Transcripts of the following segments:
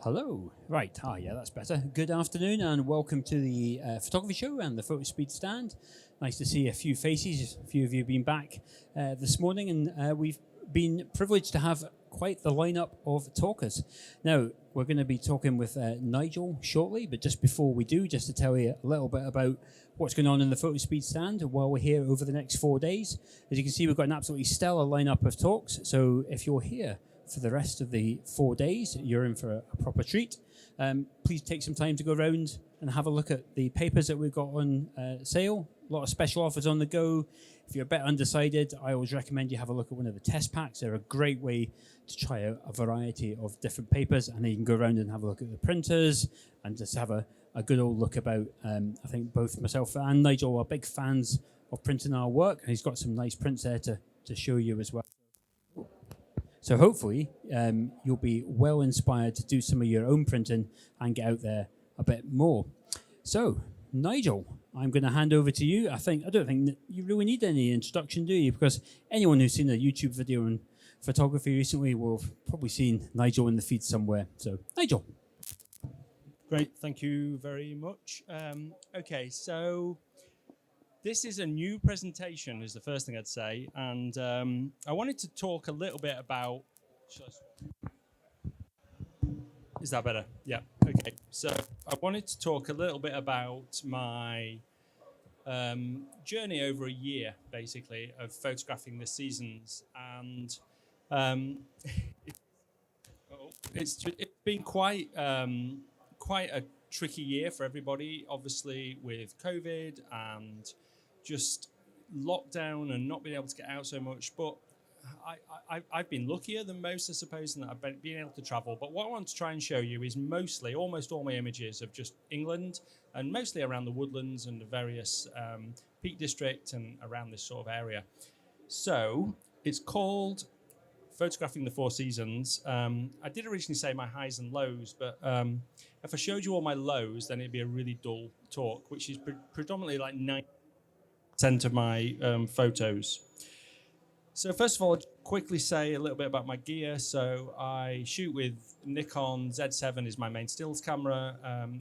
Hello. Right. Yeah, that's better. Good afternoon and welcome to the photography show and the Fotospeed stand. Nice to see a few faces. A few of you have been back this morning, and we've been privileged to have quite the lineup of talkers. Now, we're going to be talking with Nigel shortly, but just before we do, just to tell you a little bit about what's going on in the Fotospeed stand while we're here over the next 4 days. As you can see, we've got an absolutely stellar lineup of talks, so if you're here for the rest of the 4 days, you're in for a proper treat. Please take some time to go around and have a look at the papers that we've got on sale. A lot of special offers on the go. If you're a bit undecided, I always recommend you have a look at one of the test packs. They're a great way to try out a variety of different papers, and then you can go around and have a look at the printers and just have a good old look about. I think both myself and Nigel are big fans of printing our work, and he's got some nice prints there to show you as well. So hopefully you'll be well inspired to do some of your own printing and get out there a bit more. So, Nigel, I'm going to hand over to you. I don't think that you really need any introduction, do you? Because anyone who's seen a YouTube video on photography recently will have probably seen Nigel in the feed somewhere. So, Nigel. Great, thank you very much. Okay, so this is a new presentation, is the first thing I'd say, and I wanted to talk a little bit about. Is that better? Yeah. Okay. So I wanted to talk a little bit about my journey over a year, basically, of photographing the seasons, and it's been quite a tricky year for everybody, obviously, with COVID and just lockdown and not being able to get out so much. But I've been luckier than most, I suppose, in that I've been able to travel. But what I want to try and show you is almost all my images of just England, and mostly around the Woodlands and the various Peak District and around this sort of area. So it's called Photographing the Four Seasons. I did originally say my highs and lows, but if I showed you all my lows, then it'd be a really dull talk, which is predominantly like 90% of my photos. So first of all, I'll quickly say a little bit about my gear. So I shoot with Nikon Z7 is my main stills camera,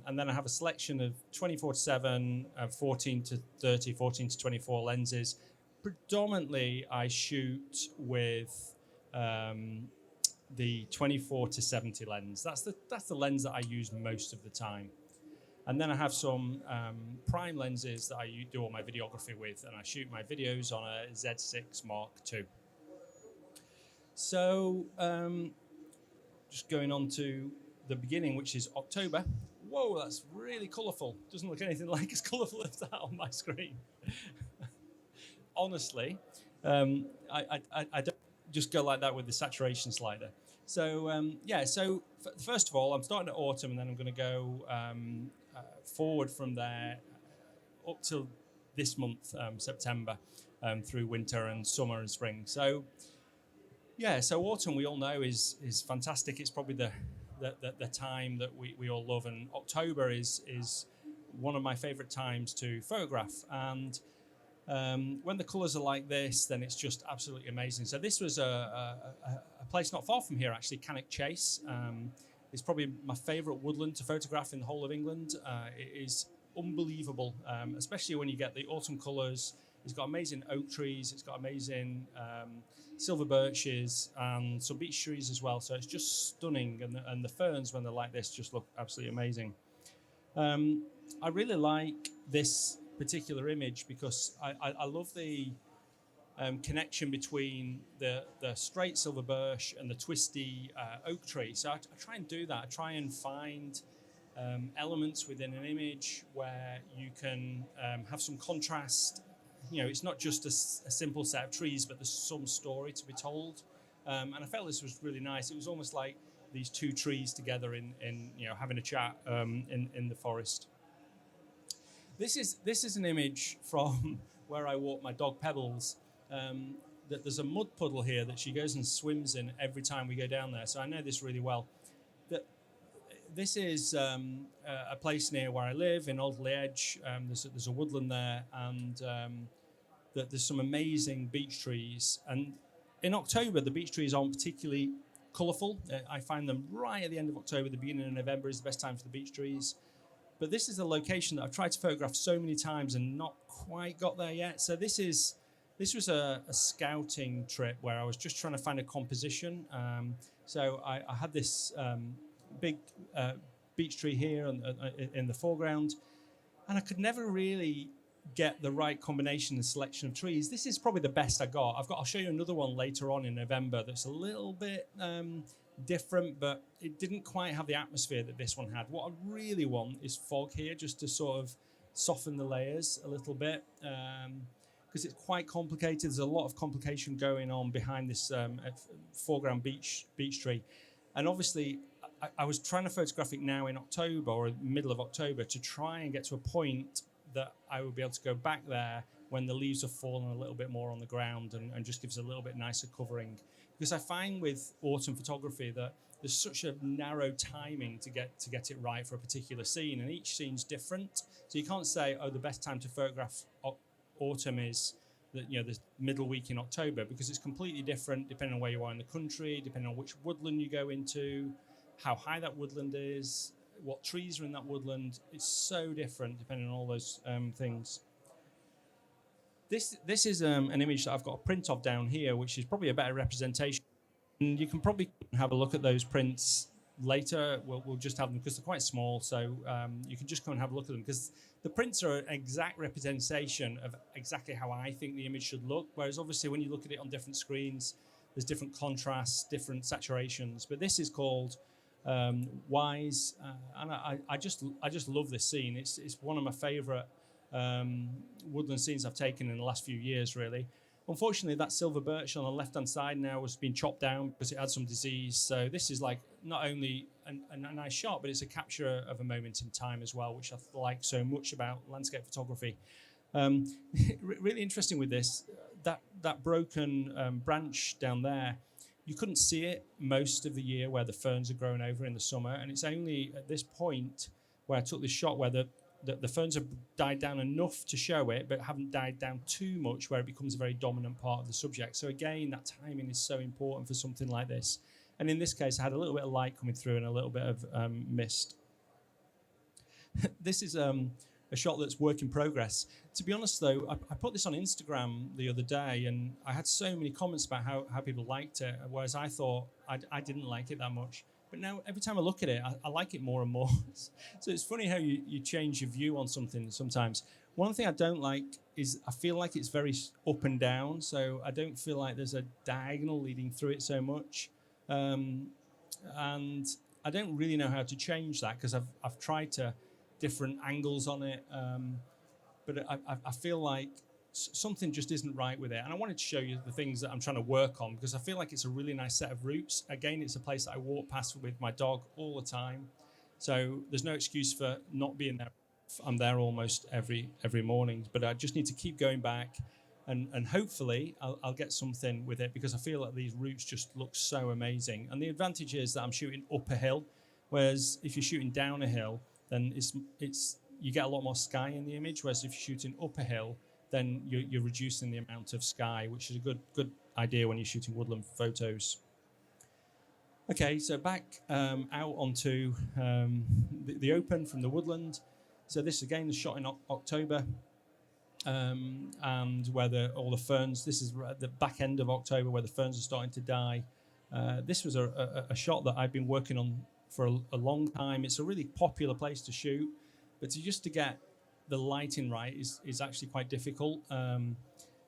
and then I have a selection of 24-7, 14 to 30, 14 to 24 lenses. Predominantly, I shoot with the 24 to 70 lens. That's the lens that I use most of the time. And then I have some prime lenses that I do all my videography with, and I shoot my videos on a Z6 Mark II. So just going on to the beginning, which is October. Whoa, that's really colourful. Doesn't look anything like as colourful as that on my screen. Honestly, I don't just go like that with the saturation slider. So so first of all, I'm starting at autumn, and then I'm going to go forward from there up till this month, September, through winter and summer and spring. So so autumn, we all know, is fantastic. It's probably the time that we all love, and October is one of my favorite times to photograph. And when the colours are like this, then it's just absolutely amazing. So this was a place not far from here, actually, Cannock Chase. It's probably my favourite woodland to photograph in the whole of England. It is unbelievable, especially when you get the autumn colours. It's got amazing oak trees. It's got amazing silver birches and some beech trees as well. So it's just stunning. And the ferns, when they're like this, just look absolutely amazing. I really like this particular image because I love the connection between the straight silver birch and the twisty oak tree. So I try and do that. I try and find elements within an image where you can have some contrast. You know, it's not just a simple set of trees, but there's some story to be told. And I felt this was really nice. It was almost like these two trees together in having a chat in the forest. This is an image from where I walk my dog Pebbles. That there's a mud puddle here that she goes and swims in every time we go down there. So I know this really well. This is a place near where I live in Alderley Edge. There's a woodland there, and there's some amazing beech trees. And in October, the beech trees aren't particularly colourful. I find them right at the end of October. The beginning of November is the best time for the beech trees. But this is a location that I've tried to photograph so many times and not quite got there yet. So this was a scouting trip where I was just trying to find a composition. So I had this big beech tree here in the foreground, and I could never really get the right combination and selection of trees. This is probably the best I got. I'll show you another one later on in November that's a little bit different, but it didn't quite have the atmosphere that this one had. What I really want is fog here, just to sort of soften the layers a little bit, because it's quite complicated. There's a lot of complication going on behind this foreground beech tree. And obviously, I was trying to photograph it now in October or middle of October to try and get to a point that I would be able to go back there when the leaves have fallen a little bit more on the ground and just gives a little bit nicer covering. Because I find with autumn photography that there's such a narrow timing to get it right for a particular scene, and each scene's different. So you can't say, oh, the best time to photograph autumn is the middle week in October, because it's completely different depending on where you are in the country, depending on which woodland you go into, how high that woodland is, what trees are in that woodland. It's so different depending on all those things. This is an image that I've got a print of down here, which is probably a better representation. And you can probably have a look at those prints later. We'll just have them because they're quite small, so you can just come and have a look at them, because the prints are an exact representation of exactly how I think the image should look, whereas obviously when you look at it on different screens, there's different contrasts, different saturations. But this is called Wise, and I just love this scene. It's one of my favourite woodland scenes I've taken in the last few years, really. Unfortunately, that silver birch on the left-hand side now has been chopped down because it had some disease. So this is like not only a nice shot, but it's a capture of a moment in time as well, which I like so much about landscape photography. Really interesting with this, that broken branch down there, you couldn't see it most of the year where the ferns are growing over in the summer. And it's only at this point where I took this shot where the ferns have died down enough to show it, but haven't died down too much where it becomes a very dominant part of the subject. So again, that timing is so important for something like this. And in this case, I had a little bit of light coming through and a little bit of mist. This is a shot that's work in progress. To be honest, though, I put this on Instagram the other day, and I had so many comments about how people liked it, whereas I thought I didn't like it that much. But now, every time I look at it, I like it more and more. So it's funny how you change your view on something sometimes. One thing I don't like is I feel like it's very up and down, so I don't feel like there's a diagonal leading through it so much. And I don't really know how to change that, because I've tried to different angles on it, but I feel like something just isn't right with it. And I wanted to show you the things that I'm trying to work on, because I feel like it's a really nice set of roots. Again, it's a place that I walk past with my dog all the time, so there's no excuse for not being there. I'm there almost every morning, but I just need to keep going back, and hopefully I'll get something with it, because I feel like these roots just look so amazing. And the advantage is that I'm shooting up a hill, whereas if you're shooting down a hill, then you get a lot more sky in the image, whereas if you're shooting up a hill, then you're reducing the amount of sky, which is a good idea when you're shooting woodland photos. Okay, so back out onto the open from the woodland. So this again is shot in October, and where all the ferns, this is at the back end of October where the ferns are starting to die. This was a shot that I've been working on for a long time. It's a really popular place to shoot, but to get the lighting right is actually quite difficult.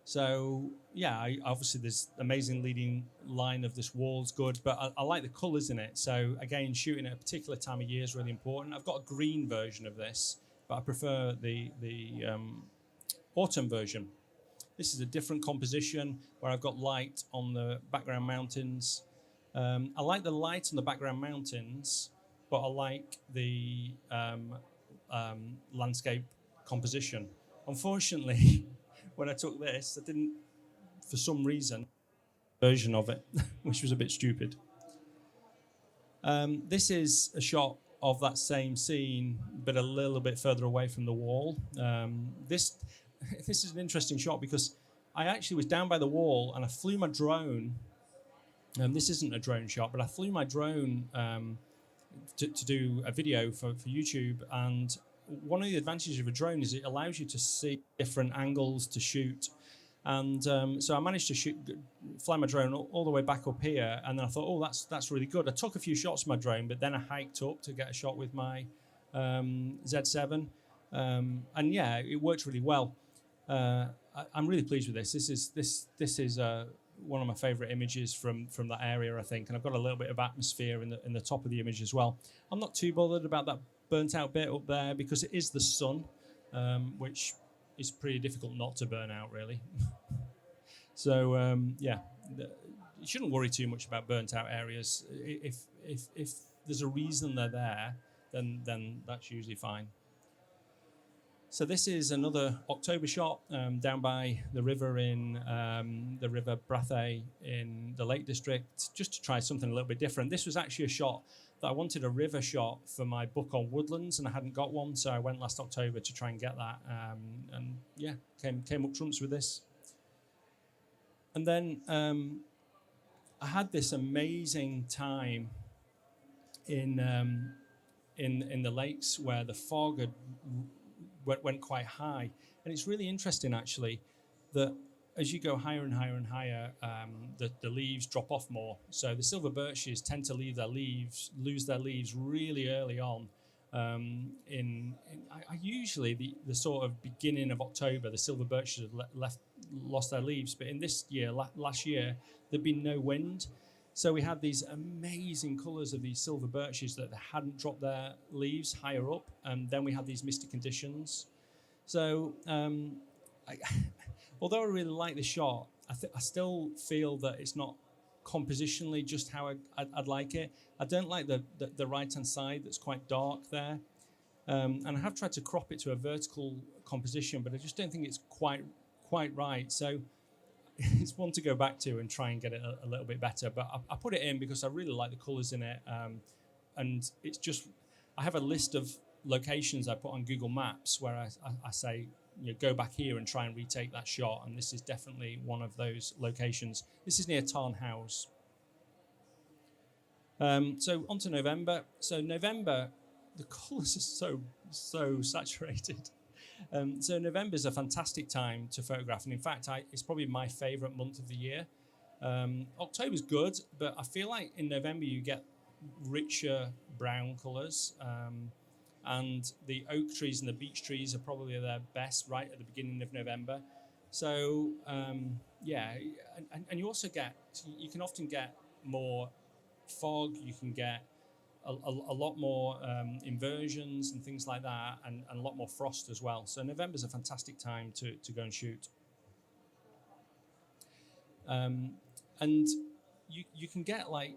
So yeah, obviously there's amazing leading line of this wall's good, but I like the colours in it. So again, shooting at a particular time of year is really important. I've got a green version of this, but I prefer the autumn version. This is a different composition where I've got light on the background mountains. I like the light on the background mountains, but I like the landscape composition. Unfortunately, when I took this, I didn't, for some reason, version of it, which was a bit stupid. This is a shot of that same scene, but a little bit further away from the wall. This is an interesting shot because I actually was down by the wall and I flew my drone. This isn't a drone shot, but I flew my drone to do a video for YouTube. And one of the advantages of a drone is it allows you to see different angles to shoot. And so I managed to fly my drone all the way back up here. And then I thought, oh, that's really good. I took a few shots of my drone, but then I hiked up to get a shot with my Z7. And yeah, it worked really well. I'm really pleased with this. This is one of my favourite images from that area, I think, and I've got a little bit of atmosphere in the top of the image as well. I'm not too bothered about that burnt out bit up there because it is the sun, which is pretty difficult not to burn out, really. So yeah, you shouldn't worry too much about burnt out areas. If there's a reason they're there, then that's usually fine. So this is another October shot down by the river in the River Brathay in the Lake District, just to try something a little bit different. This was actually a shot that I wanted a river shot for my book on woodlands, and I hadn't got one, so I went last October to try and get that. And yeah, came up trumps with this. And then I had this amazing time in the lakes where the fog had went quite high, and it's really interesting actually that as you go higher and higher and higher, the leaves drop off more. So the silver birches tend to lose their leaves really early on. Usually the sort of beginning of October, the silver birches have lost their leaves, but in this year, last year, there'd been no wind. So we had these amazing colours of these silver birches that hadn't dropped their leaves higher up, and then we had these misty conditions. So although I really like the shot, I still feel that it's not compositionally just how I'd like it. I don't like the right-hand side that's quite dark there. And I have tried to crop it to a vertical composition, but I just don't think it's quite right. So it's one to go back to and try and get it a little bit better. But I put it in because I really like the colours in it. And it's just, I have a list of locations I put on Google Maps where I say, go back here and try and retake that shot. And this is definitely one of those locations. This is near Tarn House. So on to November. So November, the colours are so saturated. So November is a fantastic time to photograph, and in fact, it's probably my favourite month of the year. October's good, but I feel like in November you get richer brown colours, and the oak trees and the beech trees are probably their best right at the beginning of November. So yeah, and you also you can often get more fog, you can get a lot more inversions and things like that, and a lot more frost as well. So November's a fantastic time to go and shoot. And you can get like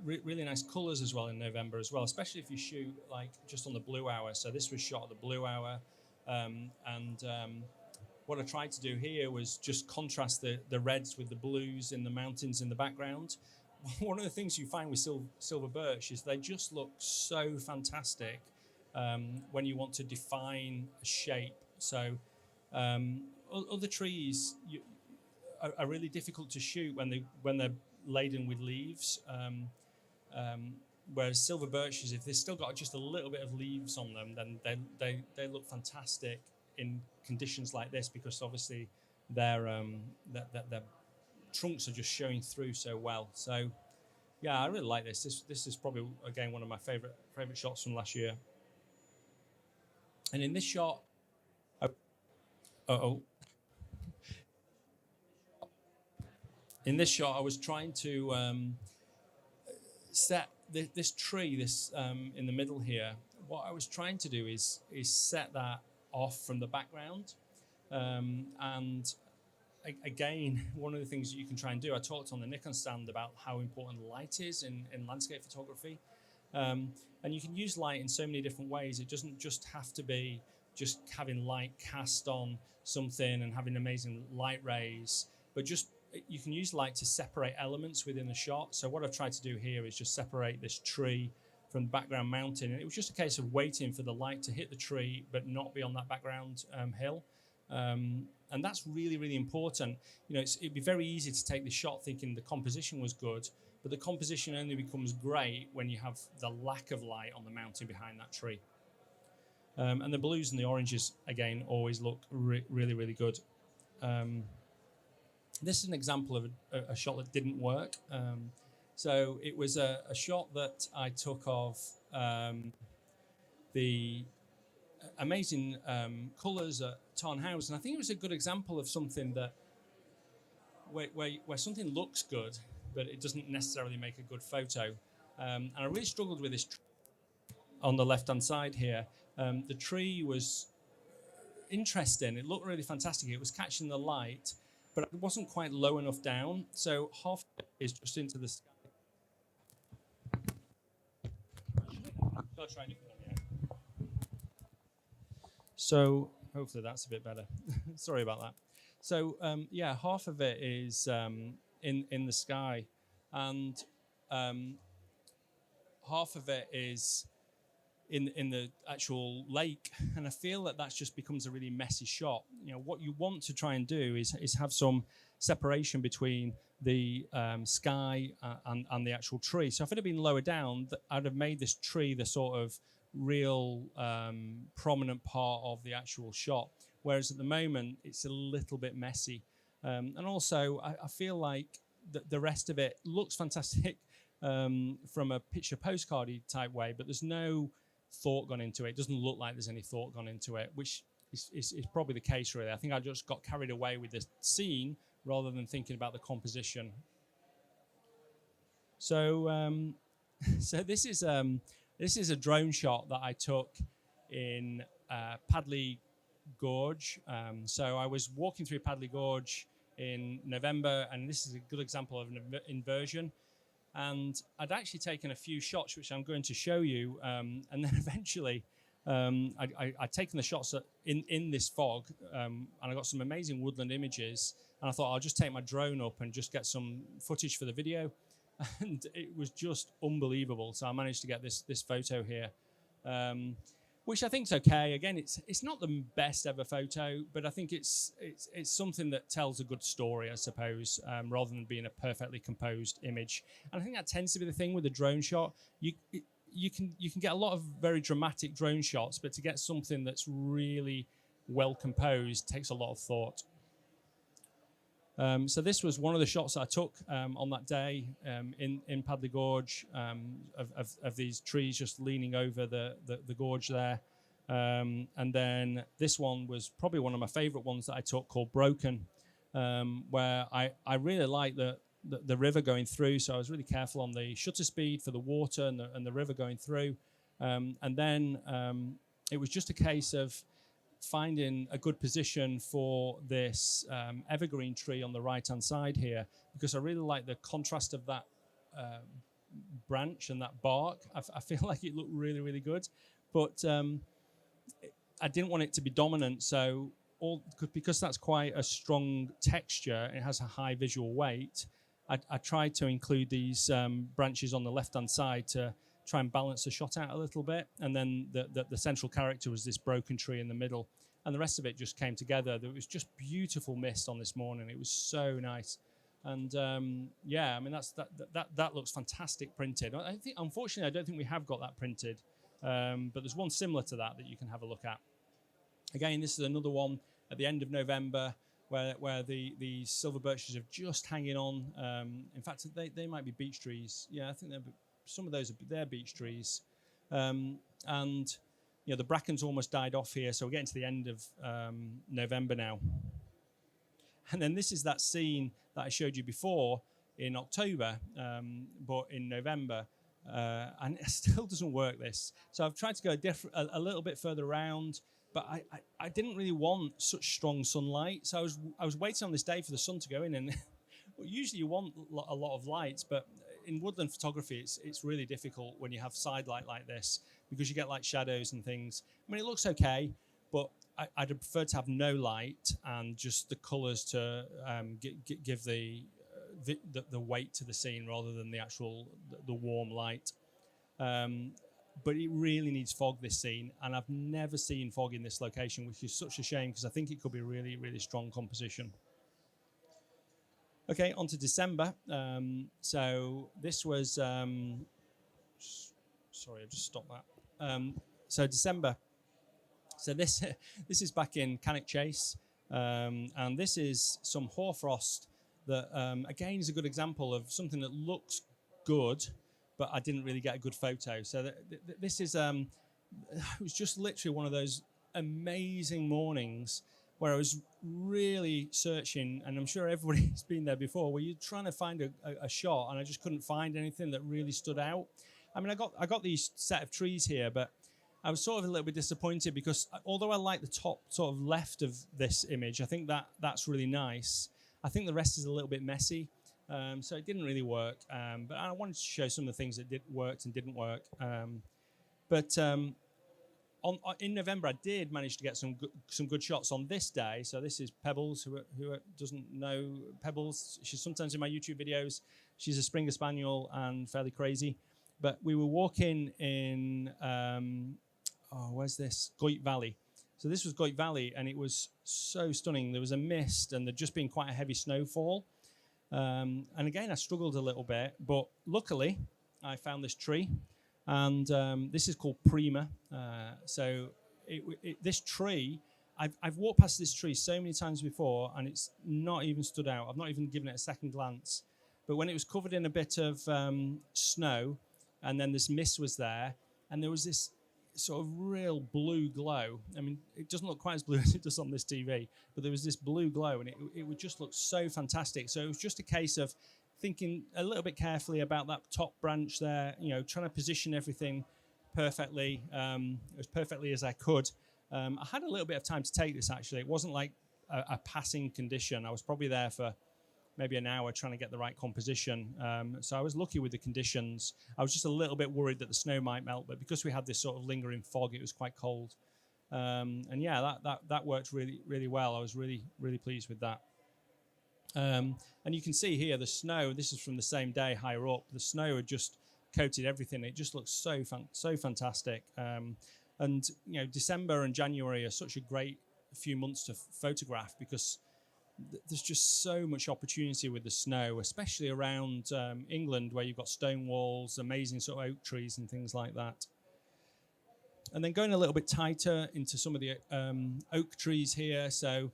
really nice colours as well in November as well, especially if you shoot like just on the blue hour. So this was shot at the blue hour, what I tried to do here was just contrast the reds with the blues in the mountains in the background. One of the things you find with silver birch is they just look so fantastic when you want to define a shape. So other trees are really difficult to shoot when they're laden with leaves. Whereas silver birches, if they've still got just a little bit of leaves on them, then they look fantastic in conditions like this, because obviously their trunks are just showing through so well. So yeah, I really like this. This is probably again one of my favorite shots from last year. And in this shot, in this shot, I was trying to set this tree, in the middle here. What I was trying to do is set that off from the background, and again, one of the things that you can try and do, I talked on the Nikon stand about how important light is in landscape photography. And you can use light in so many different ways. It doesn't just have to be just having light cast on something and having amazing light rays, but you can use light to separate elements within a shot. So what I've tried to do here is just separate this tree from the background mountain. And it was just a case of waiting for the light to hit the tree, but not be on that background hill. And that's really, really important. You know, it'd be very easy to take the shot thinking the composition was good, but the composition only becomes great when you have the lack of light on the mountain behind that tree. And the blues and the oranges, again, always look really, really good. This is an example of a shot that didn't work. So it was a shot that I took of the amazing colours at Tarnhouse, and I think it was a good example of something that where something looks good, but it doesn't necessarily make a good photo. And I really struggled with this on the left-hand side here. The tree was interesting. It looked really fantastic. It was catching the light, but it wasn't quite low enough down. So half of it is just into the sky. I'll try and So hopefully that's a bit better. Sorry about that. So yeah, half of it is in the sky, and half of it is in the actual lake. And I feel that just becomes a really messy shot. You know, what you want to try and do is have some separation between the sky and the actual tree. So if it had been lower down, I'd have made this tree the sort of real prominent part of the actual shot, whereas at the moment it's a little bit messy. And also I feel like the rest of it looks fantastic from a picture postcardy type way, but there's no thought gone into it. It doesn't look like there's any thought gone into it, which is probably the case really. I think I just got carried away with the scene rather than thinking about the composition. So so this is a drone shot that I took in Padley Gorge. So I was walking through Padley Gorge in November, and this is a good example of an inversion. And I'd actually taken a few shots, which I'm going to show you, and then eventually I'd taken the shots in this fog, and I got some amazing woodland images, and I thought I'll just take my drone up and just get some footage for the video. And it was just unbelievable. So I managed to get this photo here, which I think is okay. Again, it's not the best ever photo, but I think it's something that tells a good story, I suppose, rather than being a perfectly composed image. And I think that tends to be the thing with a drone shot. You can get a lot of very dramatic drone shots, but to get something that's really well composed takes a lot of thought. So this was one of the shots that I took on that day in Padley Gorge, of these trees just leaning over the gorge there. And then this one was probably one of my favourite ones that I took, called Broken, where I really like the river going through. So I was really careful on the shutter speed for the water and the river going through. And then it was just a case of finding a good position for this evergreen tree on the right hand side here, because I really like the contrast of that branch and that bark. I feel like it looked really, really good, but I didn't want it to be dominant, so because that's quite a strong texture, it has a high visual weight, I tried to include these branches on the left hand side to try and balance the shot out a little bit. And then the central character was this broken tree in the middle, and the rest of it just came together. There was just beautiful mist on this morning. It was so nice. And yeah, I mean, that looks fantastic printed. I think, unfortunately, I don't think we have got that printed, but there's one similar to that you can have a look at. Again, this is another one at the end of November, where the silver birches are just hanging on. In fact, they might be beech trees. Yeah, I think some of those they're beech trees, and you know, the brackens almost died off here, so we're getting to the end of November now. And then this is that scene that I showed you before in October, but in November, and it still doesn't work, this. So I've tried to go a little bit further around, but I didn't really want such strong sunlight, so I was waiting on this day for the sun to go in, and well, usually you want a lot of light, but in woodland photography, it's really difficult when you have side light like this, because you get like shadows and things. I mean, it looks okay, but I'd prefer to have no light and just the colours to give the weight to the scene rather than the actual the warm light. but it really needs fog, this scene, and I've never seen fog in this location, which is such a shame because I think it could be a really, really strong composition. Okay, on to December. So this was, sorry, I've just stopped that. So December. So this is back in Cannock Chase, and this is some hoarfrost that, again, is a good example of something that looks good, but I didn't really get a good photo. So this is, it was just literally one of those amazing mornings where I was really searching, and I'm sure everybody's been there before, where you're trying to find a shot, and I just couldn't find anything that really stood out. I mean, I got these set of trees here, but I was sort of a little bit disappointed because although I like the top sort of left of this image, I think that's really nice. I think the rest is a little bit messy, so it didn't really work. But I wanted to show some of the things that worked and didn't work. In November, I did manage to get some good shots on this day. So this is Pebbles, who doesn't know Pebbles. She's sometimes in my YouTube videos. She's a Springer Spaniel and fairly crazy. But we were walking in, where's this? Goit Valley. So this was Goit Valley, and it was so stunning. There was a mist, and there'd just been quite a heavy snowfall. And again, I struggled a little bit, but luckily, I found this tree. And this is called Prima. So this tree, I've walked past this tree so many times before, and it's not even stood out. I've not even given it a second glance. But when it was covered in a bit of snow, and then this mist was there, and there was this sort of real blue glow. I mean, it doesn't look quite as blue as it does on this TV, but there was this blue glow, and it would just look so fantastic. So it was just a case of thinking a little bit carefully about that top branch there, trying to position everything perfectly, as perfectly as I could. I had a little bit of time to take this, actually. It wasn't like a passing condition. I was probably there for maybe an hour trying to get the right composition. So I was lucky with the conditions. I was just a little bit worried that the snow might melt, but because we had this sort of lingering fog, it was quite cold. And yeah, that worked really, really well. I was really, really pleased with that. And you can see here the snow. This is from the same day higher up. The snow had just coated everything. It just looks so fantastic. And December and January are such a great few months to photograph because there's just so much opportunity with the snow, especially around England, where you've got stone walls, amazing sort of oak trees and things like that. And then going a little bit tighter into some of the oak trees here. So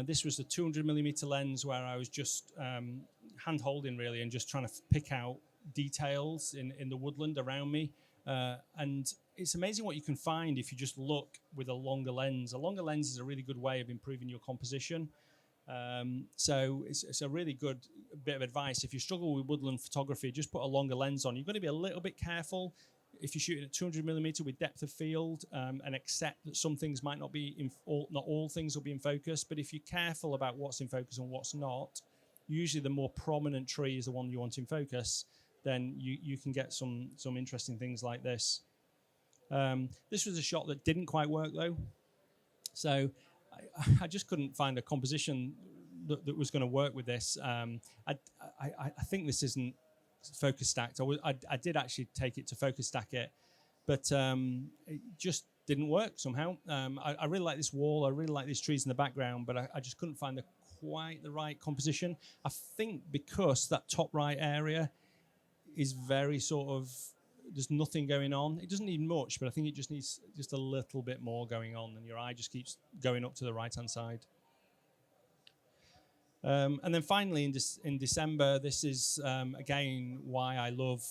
this was the 200mm lens where I was just hand-holding really and just trying to pick out details in the woodland around me. And it's amazing what you can find if you just look with a longer lens. A longer lens is a really good way of improving your composition. So it's a really good bit of advice. If you struggle with woodland photography, just put a longer lens on. You've got to be a little bit careful if you're shooting at 200mm with depth of field, and accept that some things might not be not all things will be in focus. But if you're careful about what's in focus and what's not, usually the more prominent tree is the one you want in focus. Then you can get some interesting things like this. This was a shot that didn't quite work though. So I just couldn't find a composition that was going to work with this. I think this isn't focus stacked. I did actually take it to focus stack it, but it just didn't work somehow. I really like this wall. I really like these trees in the background, but I just couldn't find quite the right composition. I think because that top right area is very sort of, there's nothing going on. It doesn't need much, but I think it just needs just a little bit more going on, and your eye just keeps going up to the right-hand side. And then finally in December, this is, again, why I love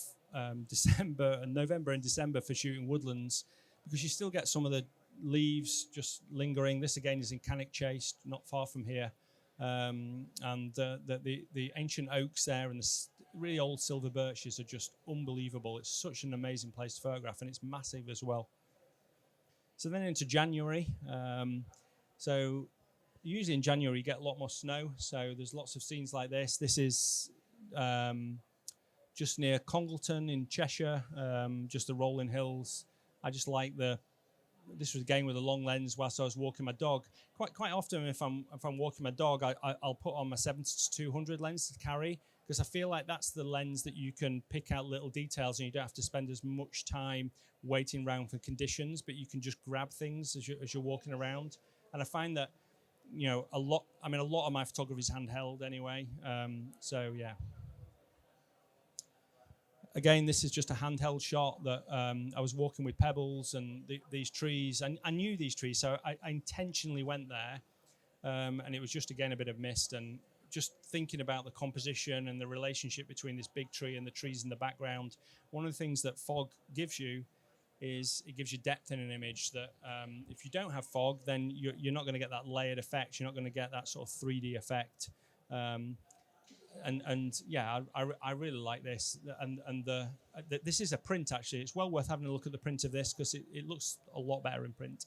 December and November and December for shooting woodlands, because you still get some of the leaves just lingering. This, again, is in Cannock Chase, not far from here. And the ancient oaks there and the really old silver birches are just unbelievable. It's such an amazing place to photograph, and it's massive as well. So then into January. So usually in January you get a lot more snow, so there's lots of scenes like this. This is just near Congleton in Cheshire, just the rolling hills. I just like this was again with a long lens whilst I was walking my dog. Quite often if I'm walking my dog, I'll put on my 70-200 lens to carry, because I feel like that's the lens that you can pick out little details, and you don't have to spend as much time waiting around for conditions, but you can just grab things as you're walking around. And I find that, a lot of my photography is handheld anyway. So yeah. Again, this is just a handheld shot that I was walking with pebbles and these trees, and I knew these trees, so I intentionally went there, and it was just, again, a bit of mist, and just thinking about the composition and the relationship between this big tree and the trees in the background. One of the things that fog gives you is it gives you depth in an image that if you don't have fog, then you're not going to get that layered effect. You're not going to get that sort of 3D effect. And yeah, I really like this, and this is a print, actually. It's well worth having a look at the print of this, because it looks a lot better in print.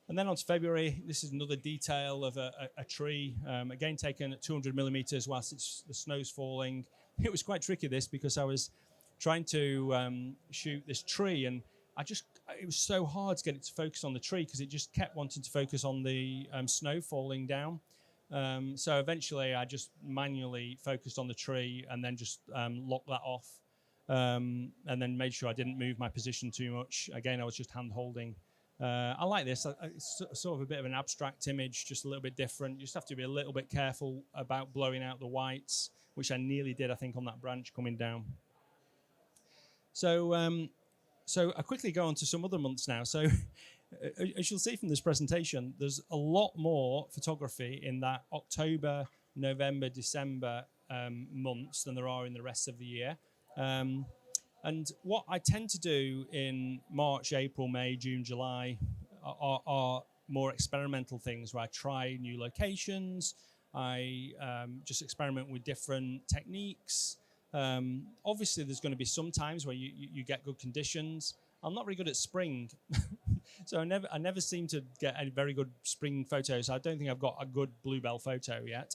And then on to February. This is another detail of a tree, again taken at 200 millimeters whilst the snow's falling. It was quite tricky, this, because I was trying to shoot this tree, and it was so hard to get it to focus on the tree, because it just kept wanting to focus on the snow falling down. So eventually I just manually focused on the tree and then just locked that off, and then made sure I didn't move my position too much. Again, I was just hand holding. I like this. It's sort of a bit of an abstract image, just a little bit different. You just have to be a little bit careful about blowing out the whites, which I nearly did, I think, on that branch coming down. So I quickly go on to some other months now. So as you'll see from this presentation, there's a lot more photography in that October, November, December months than there are in the rest of the year. And what I tend to do in March, April, May, June, July are more experimental things, where I try new locations. I just experiment with different techniques. Obviously, there's going to be some times where you get good conditions. I'm not very good at spring, so I never seem to get any very good spring photos. I don't think I've got a good bluebell photo yet,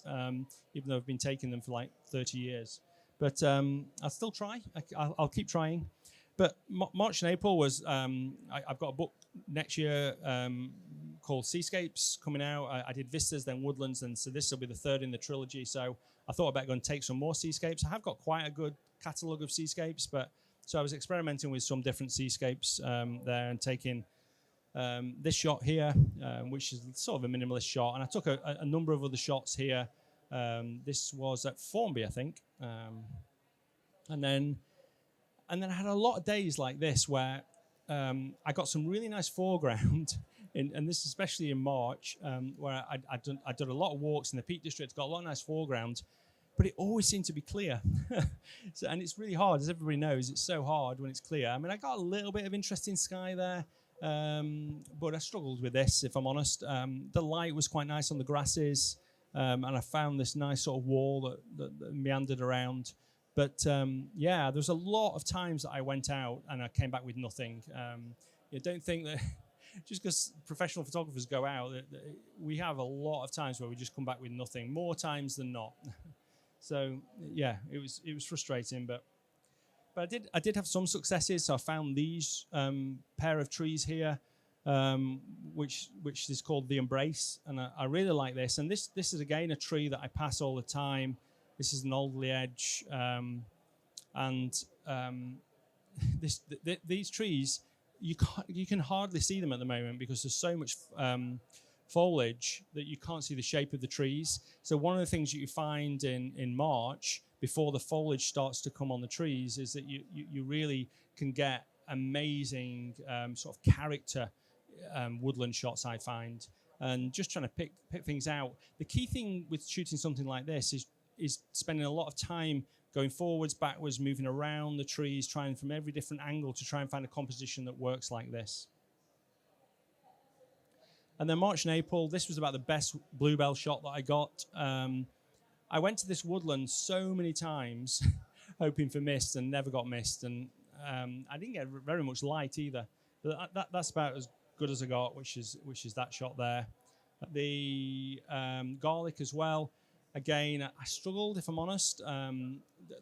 even though I've been taking them for like 30 years. But I'll still try. I'll keep trying. But March and April was, I've got a book next year called Seascapes coming out. I did Vistas, then Woodlands, and so this will be the third in the trilogy. So I thought I'd better go and take some more seascapes. I have got quite a good catalogue of seascapes, but so I was experimenting with some different seascapes there, and taking this shot here, which is sort of a minimalist shot, and I took a number of other shots here. This was at Formby, I think, and then I had a lot of days like this where I got some really nice foreground, and this especially in March, where I'd done a lot of walks in the Peak District, got a lot of nice foreground, but it always seemed to be clear. And it's really hard, as everybody knows, it's so hard when it's clear. I mean, I got a little bit of interesting sky there, but I struggled with this, if I'm honest. The light was quite nice on the grasses, and I found this nice sort of wall that meandered around. But yeah, there's a lot of times that I went out and I came back with nothing. You don't think that just because professional photographers go out, we have a lot of times where we just come back with nothing, more times than not. So yeah, it was frustrating, but I did have some successes. So I found these pair of trees here, which is called the Embrace, and I really like this. And this is again a tree that I pass all the time. This is an alderley edge, and these trees, you can hardly see them at the moment because there's so much foliage that you can't see the shape of the trees. So one of the things that you find in March, before the foliage starts to come on the trees, is that you really can get amazing sort of character woodland shots, I find. And just trying to pick things out. The key thing with shooting something like this is spending a lot of time going forwards, backwards, moving around the trees, trying from every different angle to try and find a composition that works like this. And then March and April, this was about the best bluebell shot that I got. I went to this woodland so many times hoping for mist and never got mist. And I didn't get very much light either. But that's about as good as I got, which is that shot there. The garlic as well. Again, I struggled, if I'm honest.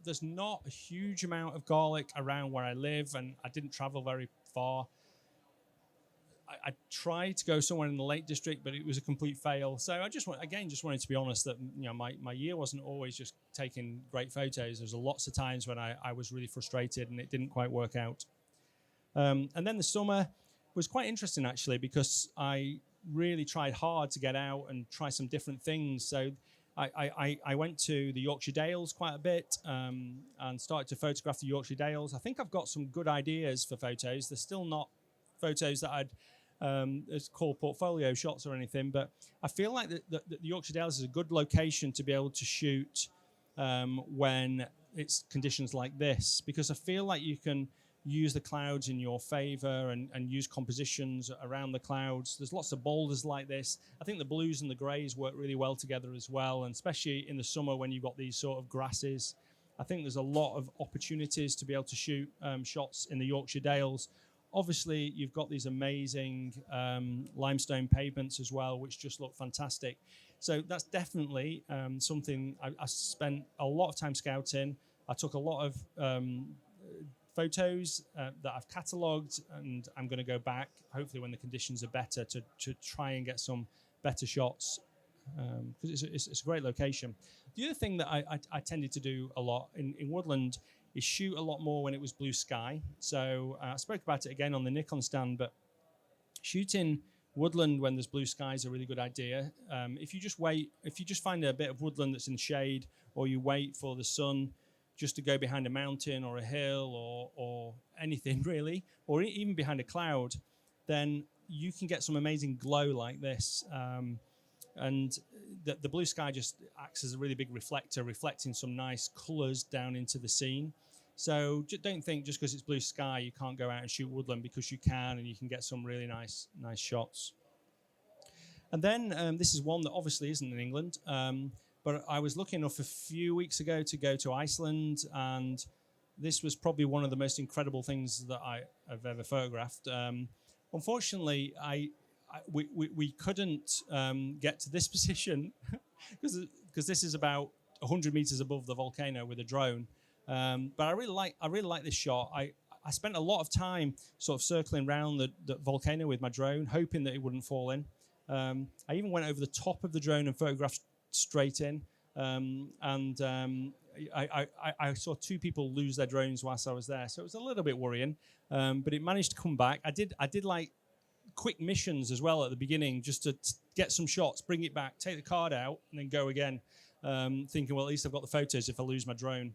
There's not a huge amount of garlic around where I live, and I didn't travel very far. I tried to go somewhere in the Lake District, but it was a complete fail. So I just wanted to be honest that my year wasn't always just taking great photos. There was lots of times when I was really frustrated and it didn't quite work out. And then the summer was quite interesting actually, because I really tried hard to get out and try some different things. So I went to the Yorkshire Dales quite a bit and started to photograph the Yorkshire Dales. I think I've got some good ideas for photos. They're still not photos that I'd it's called portfolio shots or anything, but I feel like the Yorkshire Dales is a good location to be able to shoot when it's conditions like this, because I feel like you can use the clouds in your favor and use compositions around the clouds. There's lots of boulders like this. I think the blues and the grays work really well together as well, and especially in the summer when you've got these sort of grasses. I think there's a lot of opportunities to be able to shoot shots in the Yorkshire Dales. Obviously, you've got these amazing limestone pavements as well, which just look fantastic. So that's definitely something I spent a lot of time scouting. I took a lot of photos that I've catalogued, and I'm going to go back, hopefully when the conditions are better, to try and get some better shots, because it's a great location. The other thing that I tended to do a lot in Woodland is shoot a lot more when it was blue sky. So I spoke about it again on the Nikon stand, but shooting woodland when there's blue sky is a really good idea. If you just find a bit of woodland that's in shade, or you wait for the sun just to go behind a mountain or a hill or anything really, or even behind a cloud, then you can get some amazing glow like this. And the blue sky just acts as a really big reflector, reflecting some nice colours down into the scene. So don't think just because it's blue sky you can't go out and shoot woodland, because you can, and you can get some really nice shots. And then this is one that obviously isn't in England, but I was lucky enough a few weeks ago to go to Iceland, and this was probably one of the most incredible things that I have ever photographed. Unfortunately, we couldn't get to this position because this is about 100 meters above the volcano with a drone. But I really like this shot. I spent a lot of time sort of circling around the volcano with my drone, hoping that it wouldn't fall in. I even went over the top of the drone and photographed straight in. I saw two people lose their drones whilst I was there, so it was a little bit worrying. But it managed to come back. I did like quick missions as well at the beginning, just to get some shots, bring it back, take the card out, and then go again, thinking, well, at least I've got the photos if I lose my drone.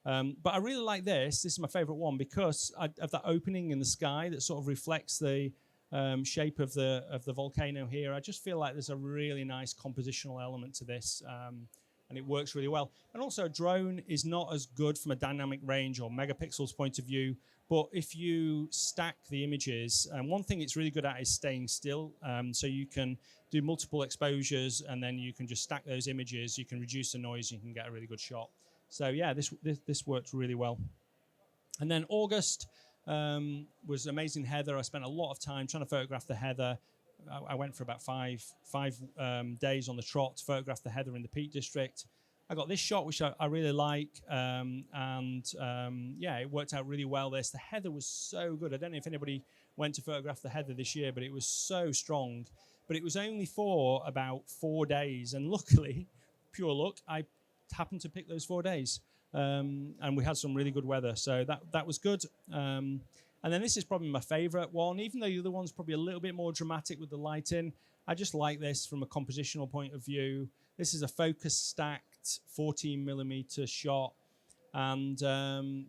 But I really like this. This is my favorite one because of that opening in the sky that sort of reflects the shape of the volcano here. I just feel like there's a really nice compositional element to this, and it works really well. And also, a drone is not as good from a dynamic range or megapixels point of view, but if you stack the images, one thing it's really good at is staying still. So you can do multiple exposures, and then you can just stack those images. You can reduce the noise, you can get a really good shot. So yeah, this worked really well. And then August was amazing heather. I spent a lot of time trying to photograph the heather. I went for about five days on the trot to photograph the heather in the Peak District. I got this shot, which I really like, yeah, it worked out really well. The heather was so good. I don't know if anybody went to photograph the heather this year, but it was so strong. But it was only for about 4 days, and luckily, pure luck, I happened to pick those 4 days, and we had some really good weather, so that was good. And then this is probably my favorite one, even though the other one's probably a little bit more dramatic with the lighting. I just like this from a compositional point of view. This is a focus stacked 14mm shot, and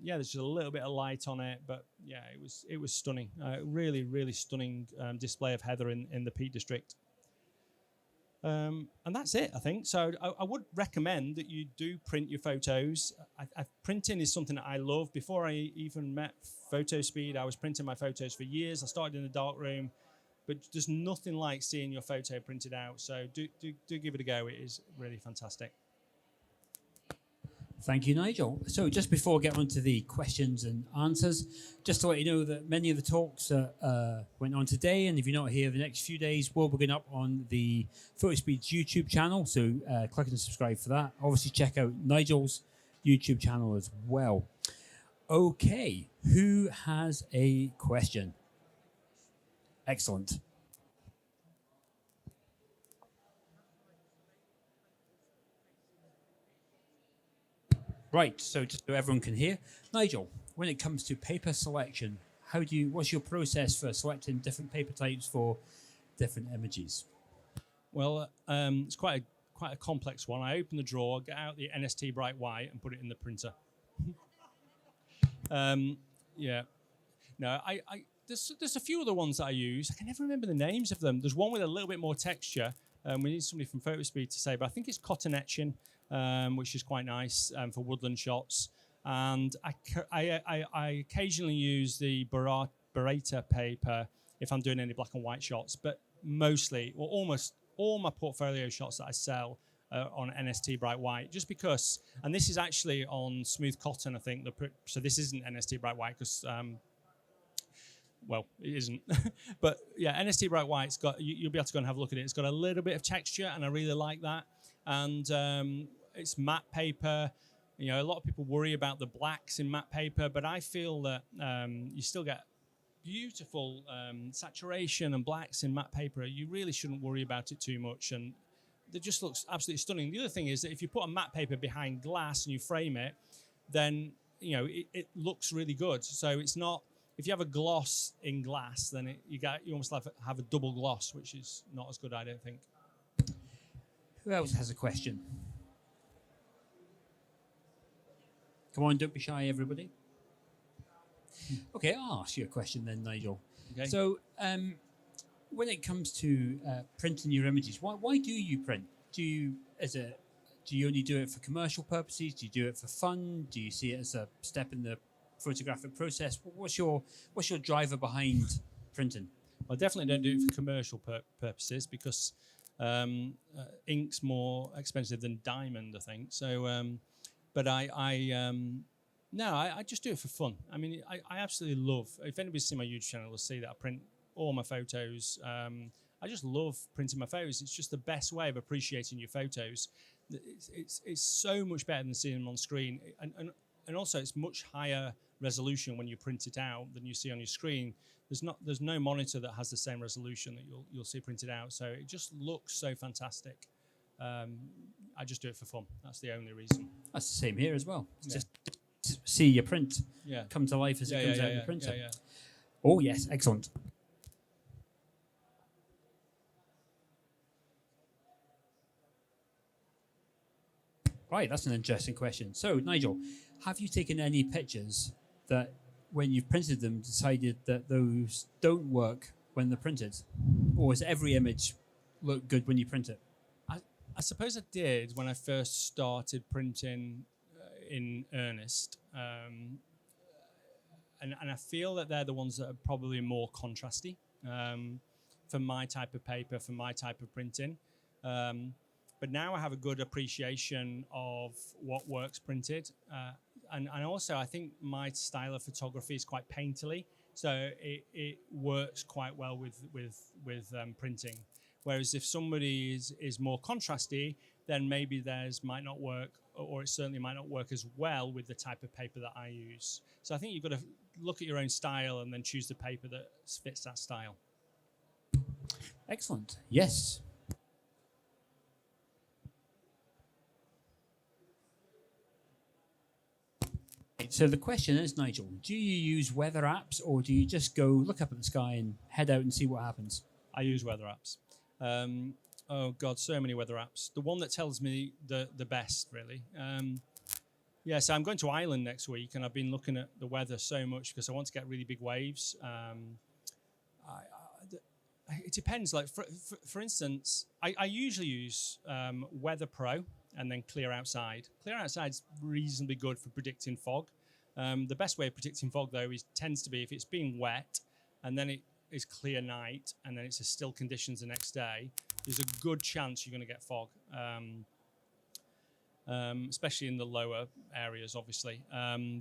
yeah, there's just a little bit of light on it, but yeah, it was stunning. Really stunning display of heather in the Peak District. And that's it, I think. So I would recommend that you do print your photos. Printing is something that I love. Before I even met Fotospeed, I was printing my photos for years. I started in the darkroom, but there's nothing like seeing your photo printed out. So do give it a go. It is really fantastic. Thank you, Nigel. So just before we get on to the questions and answers, just to let you know that many of the talks that went on today, and if you're not here the next few days, will be going up on the Fotospeed's YouTube channel. So click and subscribe for that. Obviously, check out Nigel's YouTube channel as well. Okay, who has a question? Excellent. Right, so just so everyone can hear, Nigel, when it comes to paper selection, what's your process for selecting different paper types for different images? Well, it's quite a complex one. I open the drawer, get out the NST Bright White, and put it in the printer. Yeah. No, there's a few other ones that I use. I can never remember the names of them. There's one with a little bit more texture. We need somebody from Fotospeed to say, but I think it's cotton etching, which is quite nice for woodland shots. And I occasionally use the Barata paper if I'm doing any black and white shots, but mostly, or almost all my portfolio shots that I sell on NST Bright White, just because, and this is actually on smooth cotton, I think. So this isn't NST Bright White because, well, it isn't. But yeah, NST Bright White's got, you'll be able to go and have a look at it. It's got a little bit of texture, and I really like that. And it's matte paper. You know, a lot of people worry about the blacks in matte paper, but I feel that you still get beautiful saturation and blacks in matte paper. You really shouldn't worry about it too much, and it just looks absolutely stunning. The other thing is that if you put a matte paper behind glass and you frame it, then you know it looks really good. So it's not, if you have a gloss in glass, then you almost have a double gloss, which is not as good, I don't think. Who else has a question? Come on, don't be shy, everybody. Okay, I'll ask you a question then, Nigel. Okay. So, when it comes to printing your images, why do you print? Do you only do it for commercial purposes? Do you do it for fun? Do you see it as a step in the photographic process? What's your driver behind printing? I definitely don't do it for commercial purposes because ink's more expensive than diamond, I think. So, but I just do it for fun. I mean, I absolutely love, if anybody's seen my YouTube channel, will see that I print all my photos. I just love printing my photos. It's just the best way of appreciating your photos. It's so much better than seeing them on screen. And also it's much higher resolution when you print it out than you see on your screen. There's no monitor that has the same resolution that you'll see printed out. So it just looks so fantastic. I just do it for fun. That's the only reason. That's the same here as well. Yeah. Just see your print Yeah. come to life as it comes out of the printer. Yeah. Oh, yes, excellent. Right, that's an interesting question. So, Nigel, have you taken any pictures that, when you've printed them, decided that those don't work when they're printed? Or does every image look good when you print it? I suppose I did when I first started printing in earnest. And I feel that they're the ones that are probably more contrasty for my type of paper, for my type of printing. But now I have a good appreciation of what works printed. And also, I think my style of photography is quite painterly, so it works quite well with printing. Whereas if somebody is more contrasty, then maybe theirs might not work, or it certainly might not work as well with the type of paper that I use. So I think you've got to look at your own style and then choose the paper that fits that style. Excellent. Yes. So the question is, Nigel, do you use weather apps, or do you just go look up at the sky and head out and see what happens? I use weather apps. Oh God, so many weather apps. The one that tells me the best, really. So I'm going to Iceland next week, and I've been looking at the weather so much because I want to get really big waves. It depends. Like for instance, I usually use Weather Pro and then Clear Outside. Clear Outside's reasonably good for predicting fog. The best way of predicting fog, though, tends to be if it's been wet and then it is clear night and then it's a still conditions the next day, there's a good chance you're going to get fog, especially in the lower areas, obviously.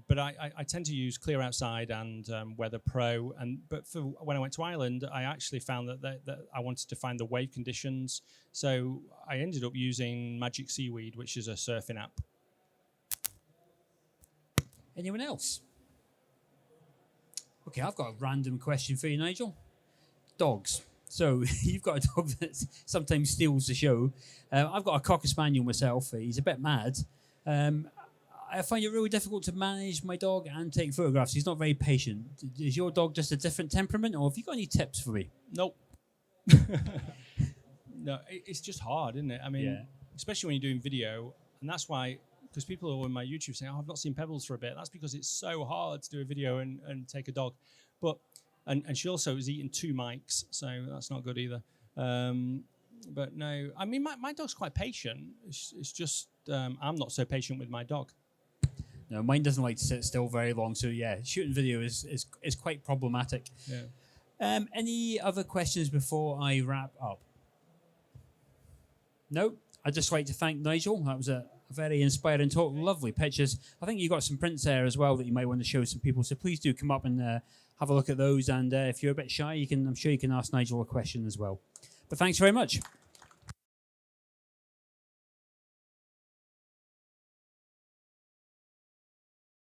But I tend to use Clear Outside and Weather Pro. But for when I went to Iceland, I actually found that I wanted to find the wave conditions. So I ended up using Magic Seaweed, which is a surfing app. Anyone else? Okay, I've got a random question for you, Nigel. Dogs. So you've got a dog that sometimes steals the show. I've got a Cocker Spaniel myself. He's a bit mad. I find it really difficult to manage my dog and take photographs. He's not very patient. Is your dog just a different temperament, or have you got any tips for me? Nope. No, it's just hard, isn't it? I mean, especially when you're doing video, and that's why, because people are on my YouTube saying, "Oh, I've not seen Pebbles for a bit." That's because it's so hard to do a video and take a dog. But and she also is eating 2 mics, so that's not good either. But no, I mean, my dog's quite patient. It's just I'm not so patient with my dog. No, mine doesn't like to sit still very long. So yeah, shooting video is quite problematic. Yeah. Any other questions before I wrap up? No, I'd just like to thank Nigel. That was a very inspiring talk. Lovely pictures. I think you got some prints there as well that you might want to show some people. So please do come up and have a look at those. And if you're a bit shy, I'm sure you can ask Nigel a question as well. But thanks very much.